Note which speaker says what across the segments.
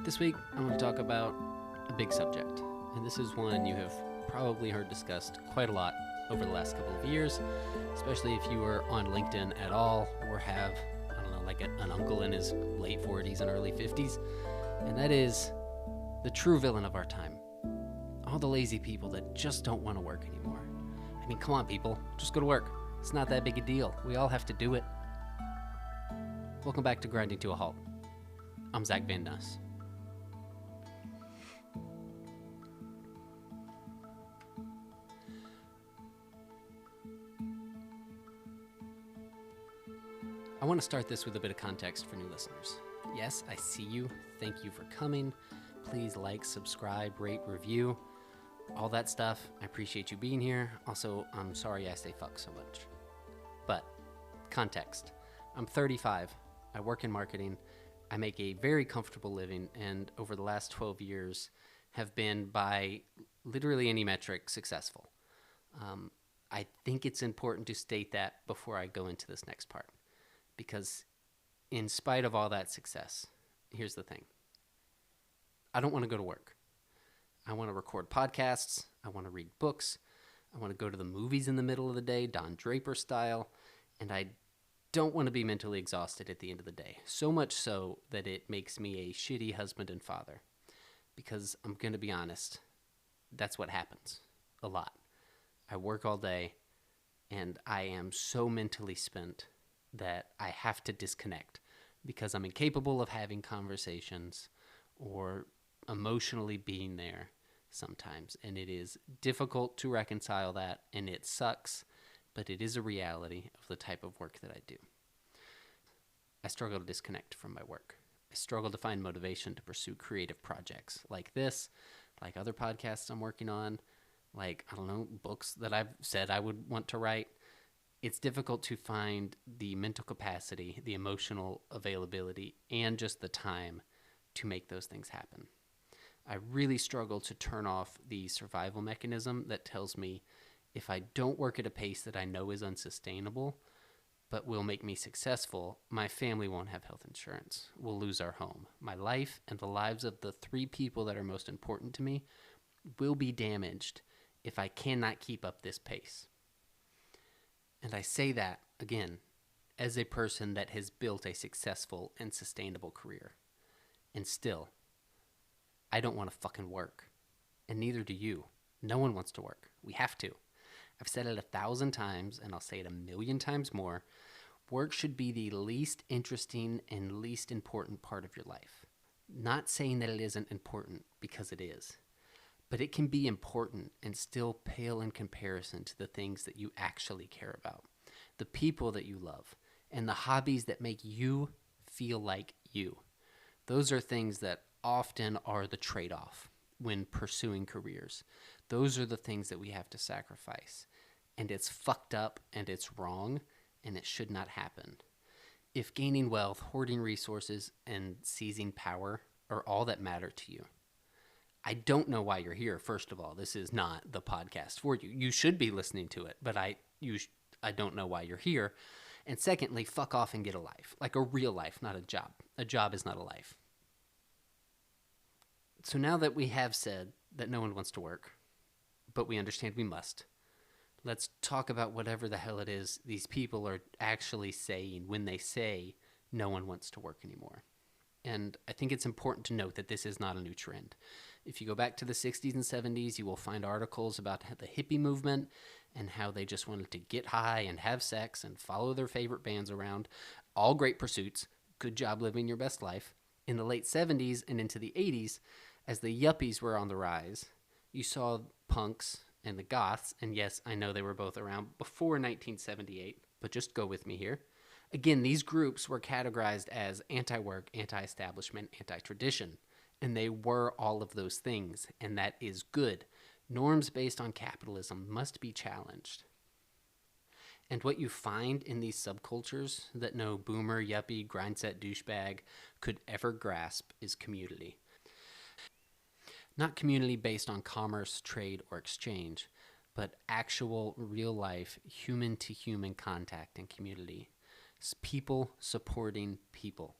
Speaker 1: This week, I want to talk about a big subject, and this is one you have probably heard discussed quite a lot over the last couple of years, especially if you are on LinkedIn at all or have, like an uncle in his late 40s and early 50s, and that is the true villain of our time. All the lazy people that just don't want to work anymore. I mean, come on, people, just go to work. It's not that big a deal. We all have to do it. Welcome back to Grinding to a Halt. I'm Zach Van Nuss. I want to start this with a bit of context for new listeners. Yes, I see you. Thank you for coming. Please like, subscribe, rate, review, all that stuff. I appreciate you being here. Also, I'm sorry I say fuck so much. But, context. I'm 35. I work in marketing. I make a very comfortable living, and over the last 12 years have been, by literally any metric, successful. I think it's important to state that before I go into this next part. Because in spite of all that success, here's the thing. I don't want to go to work. I want to record podcasts. I want to read books. I want to go to the movies in the middle of the day, Don Draper style. And I don't want to be mentally exhausted at the end of the day. So much so that it makes me a shitty husband and father. Because I'm going to be honest, that's what happens a lot. I work all day and I am so mentally spent that I have to disconnect because I'm incapable of having conversations or emotionally being there sometimes. And it is difficult to reconcile that, and it sucks, but it is a reality of the type of work that I do. I struggle to disconnect from my work. I struggle to find motivation to pursue creative projects like this, like other podcasts I'm working on, like, books that I've said I would want to write. It's difficult to find the mental capacity, the emotional availability, and just the time to make those things happen. I really struggle to turn off the survival mechanism that tells me if I don't work at a pace that I know is unsustainable, but will make me successful, my family won't have health insurance. We'll lose our home. My life and the lives of the 3 people that are most important to me will be damaged if I cannot keep up this pace. And I say that, again, as a person that has built a successful and sustainable career. And still, I don't want to fucking work. And neither do you. No one wants to work. We have to. I've said it 1,000 times, and I'll say it 1,000,000 times more. Work should be the least interesting and least important part of your life. Not saying that it isn't important, because it is. But it can be important and still pale in comparison to the things that you actually care about, the people that you love, and the hobbies that make you feel like you. Those are things that often are the trade-off when pursuing careers. Those are the things that we have to sacrifice. And it's fucked up and it's wrong and it should not happen. If gaining wealth, hoarding resources, and seizing power are all that matter to you, I don't know why you're here, first of all. This is not the podcast for you. You should be listening to it, but I don't know why you're here. And secondly, fuck off and get a life. Like a real life, not a job. A job is not a life. So now that we have said that no one wants to work, but we understand we must, let's talk about whatever the hell it is these people are actually saying when they say no one wants to work anymore. And I think it's important to note that this is not a new trend. If you go back to the 60s and 70s, you will find articles about the hippie movement and how they just wanted to get high and have sex and follow their favorite bands around. All great pursuits. Good job living your best life. In the late 70s and into the 80s, as the yuppies were on the rise, you saw punks and the goths, and yes, I know they were both around before 1978, but just go with me here. Again, these groups were categorized as anti-work, anti-establishment, anti-tradition, and they were all of those things, and that is good. Norms based on capitalism must be challenged. And what you find in these subcultures that no boomer, yuppie, grindset douchebag could ever grasp is community. Not community based on commerce, trade, or exchange, but actual, real-life, human-to-human contact and community. People supporting people.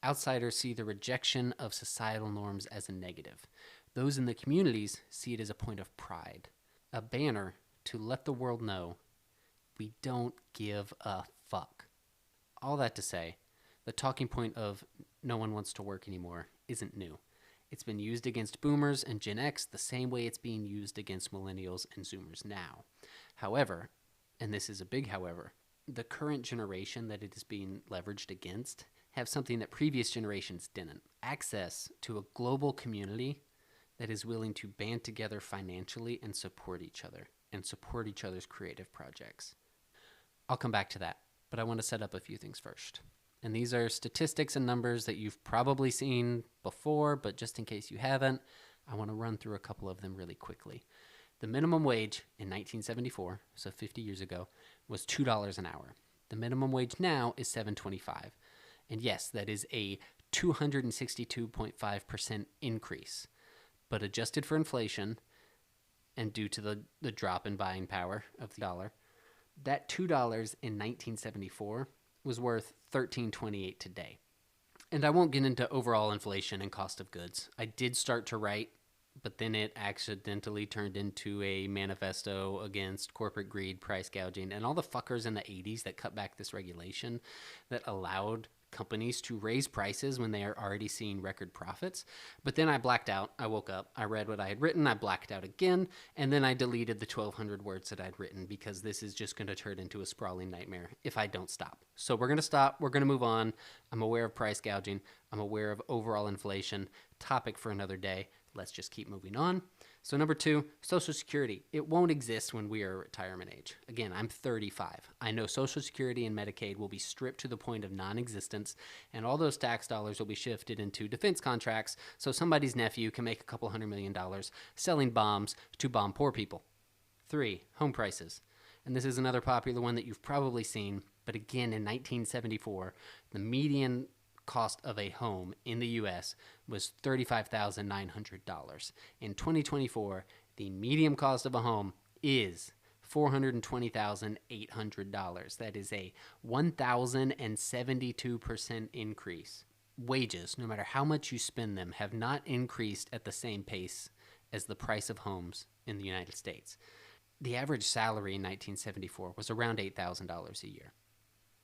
Speaker 1: Outsiders see the rejection of societal norms as a negative. Those in the communities see it as a point of pride, a banner to let the world know we don't give a fuck. All that to say, the talking point of no one wants to work anymore isn't new. It's been used against boomers and Gen X the same way it's being used against millennials and zoomers now. However, and this is a big however, the current generation that it is being leveraged against have something that previous generations didn't. Access to a global community that is willing to band together financially and support each other and support each other's creative projects. I'll come back to that, but I want to set up a few things first. And these are statistics and numbers that you've probably seen before, but just in case you haven't, I want to run through a couple of them really quickly. The minimum wage in 1974, so 50 years ago, was $2 an hour. The minimum wage now is $7.25. And yes, that is a 262.5% increase. But adjusted for inflation and due to the drop in buying power of the dollar, that $2 in 1974 was worth $13.28 today. And I won't get into overall inflation and cost of goods. I did start to write, but then it accidentally turned into a manifesto against corporate greed, price gouging, and all the fuckers in the 80s that cut back this regulation that allowed companies to raise prices when they are already seeing record profits. But then I blacked out. I woke up, I read what I had written, I blacked out again, and then I deleted the 1,200 words that I'd written because this is just going to turn into a sprawling nightmare if I don't stop. So we're going to stop. We're going to move on. I'm aware of price gouging. I'm aware of overall inflation. Topic for another day. Let's just keep moving on. So number 2, Social Security. It won't exist when we are retirement age. Again, I'm 35. I know Social Security and Medicaid will be stripped to the point of non-existence, and all those tax dollars will be shifted into defense contracts so somebody's nephew can make a couple $100 million selling bombs to bomb poor people. 3, home prices. And this is another popular one that you've probably seen, but again, in 1974, the median cost of a home in the U.S. was $35,900. In 2024, the median cost of a home is $420,800. That is a 1,072% increase. Wages, no matter how much you spend them, have not increased at the same pace as the price of homes in the United States. The average salary in 1974 was around $8,000 a year.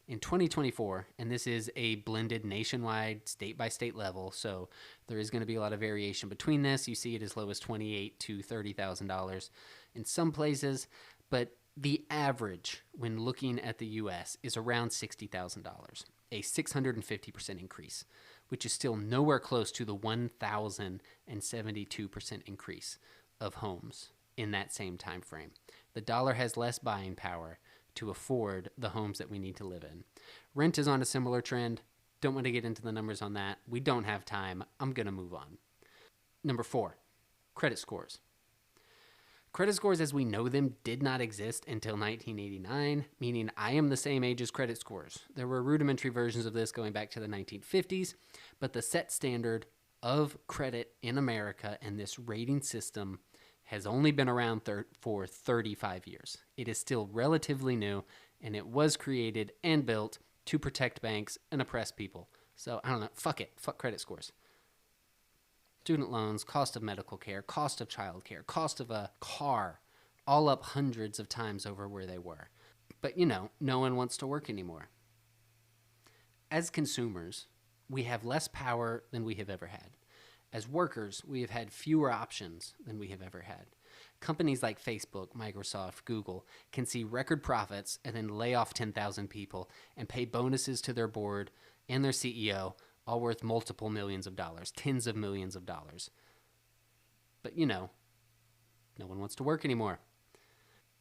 Speaker 1: In 2024, and this is a blended nationwide, state-by-state level, so there is going to be a lot of variation between this. You see it as low as $28,000 to $30,000 in some places, but the average when looking at the U.S. is around $60,000, a 650% increase, which is still nowhere close to the 1,072% increase of homes in that same time frame. The dollar has less buying power to afford the homes that we need to live in. Rent is on a similar trend. Don't want to get into the numbers on that. We don't have time. I'm going to move on. Number 4, credit scores. Credit scores as we know them did not exist until 1989, meaning I am the same age as credit scores. There were rudimentary versions of this going back to the 1950s, but the set standard of credit in America and this rating system has only been around for 35 years. It is still relatively new, and it was created and built to protect banks and oppress people. So, I don't know, fuck it. Fuck credit scores. Student loans, cost of medical care, cost of child care, cost of a car, all up hundreds of times over where they were. But, no one wants to work anymore. As consumers, we have less power than we have ever had. As workers, we have had fewer options than we have ever had. Companies like Facebook, Microsoft, Google can see record profits and then lay off 10,000 people and pay bonuses to their board and their CEO, all worth multiple millions of dollars, tens of millions of dollars. But no one wants to work anymore.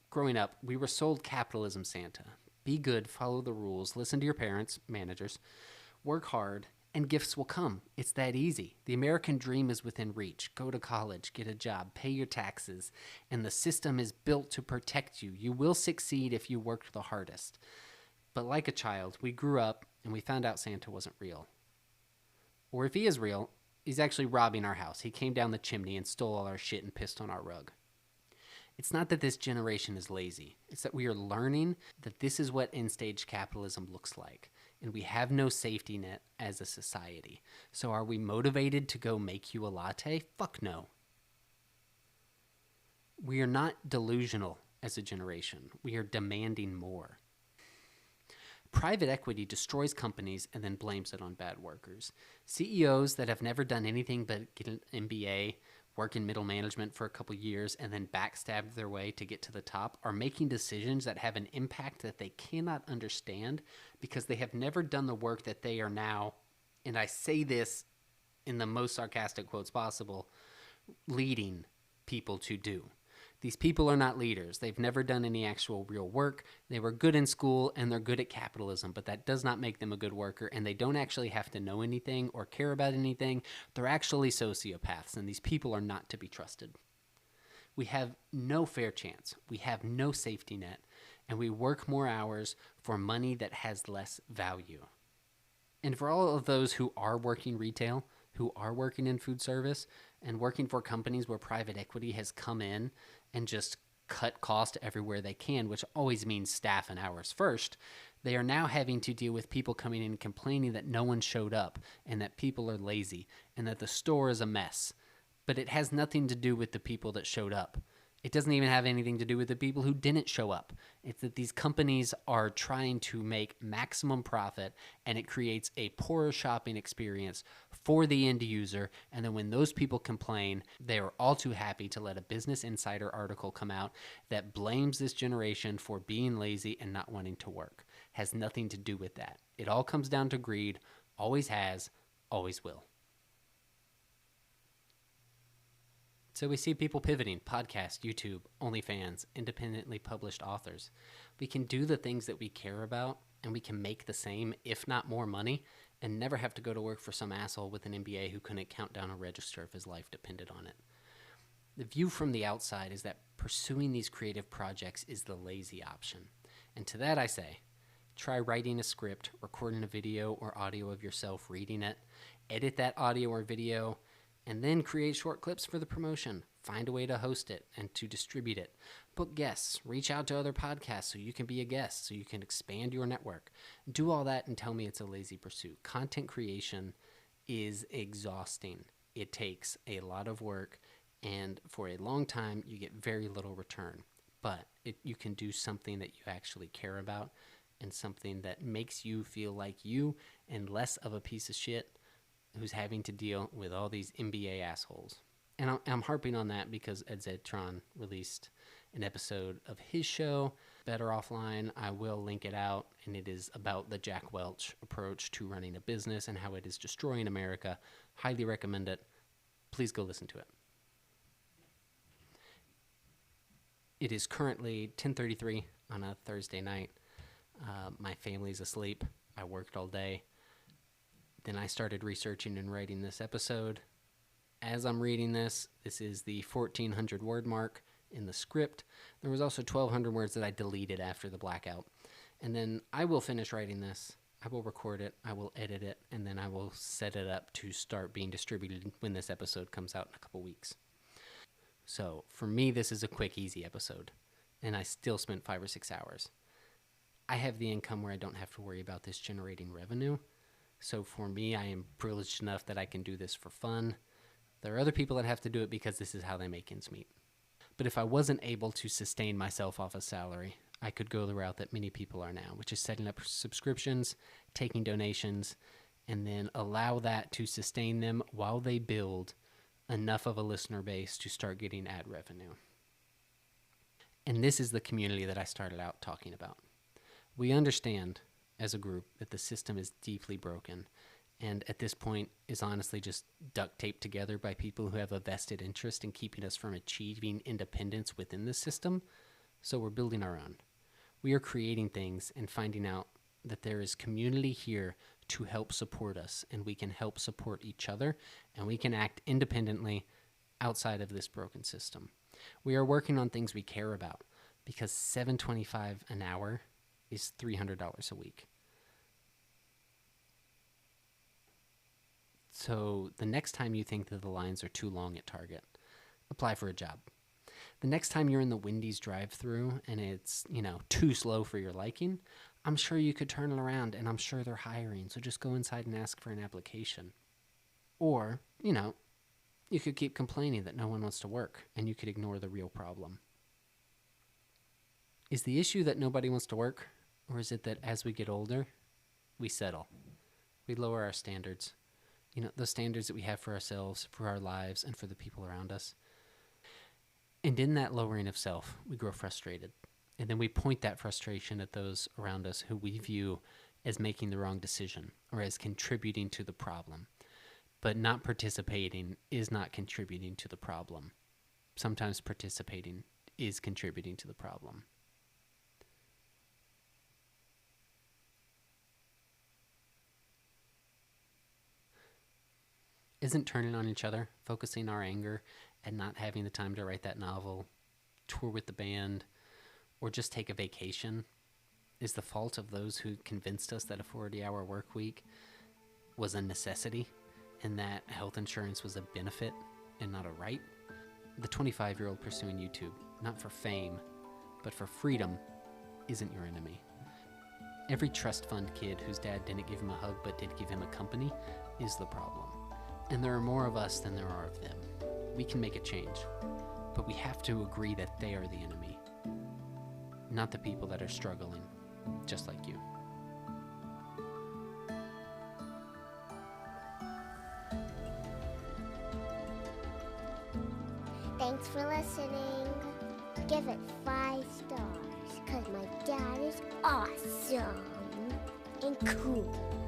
Speaker 1: Growing up, we were sold capitalism Santa. Be good, follow the rules, listen to your parents, managers, work hard, and gifts will come. It's that easy. The American dream is within reach. Go to college, get a job, pay your taxes, and the system is built to protect you. You will succeed if you work the hardest. But like a child, we grew up and we found out Santa wasn't real. Or if he is real, he's actually robbing our house. He came down the chimney and stole all our shit and pissed on our rug. It's not that this generation is lazy. It's that we are learning that this is what end-stage capitalism looks like. and we have no safety net as a society. So are we motivated to go make you a latte? Fuck no. We are not delusional as a generation. We are demanding more. Private equity destroys companies and then blames it on bad workers. CEOs that have never done anything but get an MBA, work in middle management for a couple years, and then backstab their way to get to the top are making decisions that have an impact that they cannot understand because they have never done the work that they are now, and I say this in the most sarcastic quotes possible, leading people to do. These people are not leaders. They've never done any actual real work. They were good in school and they're good at capitalism, but that does not make them a good worker, and they don't actually have to know anything or care about anything. They're actually sociopaths, and these people are not to be trusted. We have no fair chance. We have no safety net, and we work more hours for money that has less value. And for all of those who are working retail, who are working in food service, and working for companies where private equity has come in and just cut cost everywhere they can, which always means staff and hours first, they are now having to deal with people coming in and complaining that no one showed up and that people are lazy and that the store is a mess. But it has nothing to do with the people that showed up. It doesn't even have anything to do with the people who didn't show up. It's that these companies are trying to make maximum profit, and it creates a poorer shopping experience for the end user. And then when those people complain, they are all too happy to let a Business Insider article come out that blames this generation for being lazy and not wanting to work. Has nothing to do with that. It all comes down to greed, always has, always will. So we see people pivoting, podcast, YouTube, OnlyFans, independently published authors. We can do the things that we care about, and we can make the same, if not more money, and never have to go to work for some asshole with an MBA who couldn't count down a register if his life depended on it. The view from the outside is that pursuing these creative projects is the lazy option. And to that I say, try writing a script, recording a video or audio of yourself reading it, edit that audio or video, and then create short clips for the promotion. Find a way to host it and to distribute it. Book guests. Reach out to other podcasts so you can be a guest, so you can expand your network. Do all that and tell me it's a lazy pursuit. Content creation is exhausting. It takes a lot of work, and for a long time, you get very little return. But you can do something that you actually care about and something that makes you feel like you and less of a piece of shit who's having to deal with all these MBA assholes. And I'm harping on that because Ed Zedtron released an episode of his show, Better Offline. I will link it out, and it is about the Jack Welch approach to running a business and how it is destroying America. Highly recommend it. Please go listen to it. It is currently 10:33 on a Thursday night. My family's asleep. I worked all day. Then I started researching and writing this episode. As I'm reading this is the 1,400 word mark in the script. There was also 1,200 words that I deleted after the blackout. And then I will finish writing this. I will record it. I will edit it. And then I will set it up to start being distributed when this episode comes out in a couple weeks. So for me, this is a quick, easy episode. And I still spent 5 or 6 hours. I have the income where I don't have to worry about this generating revenue. So for me, I am privileged enough that I can do this for fun. There are other people that have to do it because this is how they make ends meet. But if I wasn't able to sustain myself off a salary, I could go the route that many people are now, which is setting up subscriptions, taking donations, and then allow that to sustain them while they build enough of a listener base to start getting ad revenue. And this is the community that I started out talking about. We understand as a group that the system is deeply broken, and at this point is honestly just duct taped together by people who have a vested interest in keeping us from achieving independence within the system. So we're building our own. We are creating things and finding out that there is community here to help support us, and we can help support each other, and we can act independently outside of this broken system. We are working on things we care about because $7.25 an hour is $300 a week. So the next time you think that the lines are too long at Target, apply for a job. The next time you're in the Wendy's drive-thru and it's, too slow for your liking, I'm sure you could turn it around, and I'm sure they're hiring, so just go inside and ask for an application. Or, you could keep complaining that no one wants to work, and you could ignore the real problem. Is the issue that nobody wants to work, or is it that as we get older, we settle? We lower our standards. The standards that we have for ourselves, for our lives, and for the people around us. And in that lowering of self, we grow frustrated. And then we point that frustration at those around us who we view as making the wrong decision or as contributing to the problem. But not participating is not contributing to the problem. Sometimes participating is contributing to the problem. Isn't turning on each other, focusing our anger, and not having the time to write that novel, tour with the band, or just take a vacation, is the fault of those who convinced us that a 40-hour work week was a necessity and that health insurance was a benefit and not a right? The 25-year-old pursuing YouTube, not for fame, but for freedom, isn't your enemy. Every trust fund kid whose dad didn't give him a hug but did give him a company is the problem. And there are more of us than there are of them. We can make a change, but we have to agree that they are the enemy, not the people that are struggling, just like you.
Speaker 2: Thanks for listening. Give it 5 stars, because my dad is awesome and cool.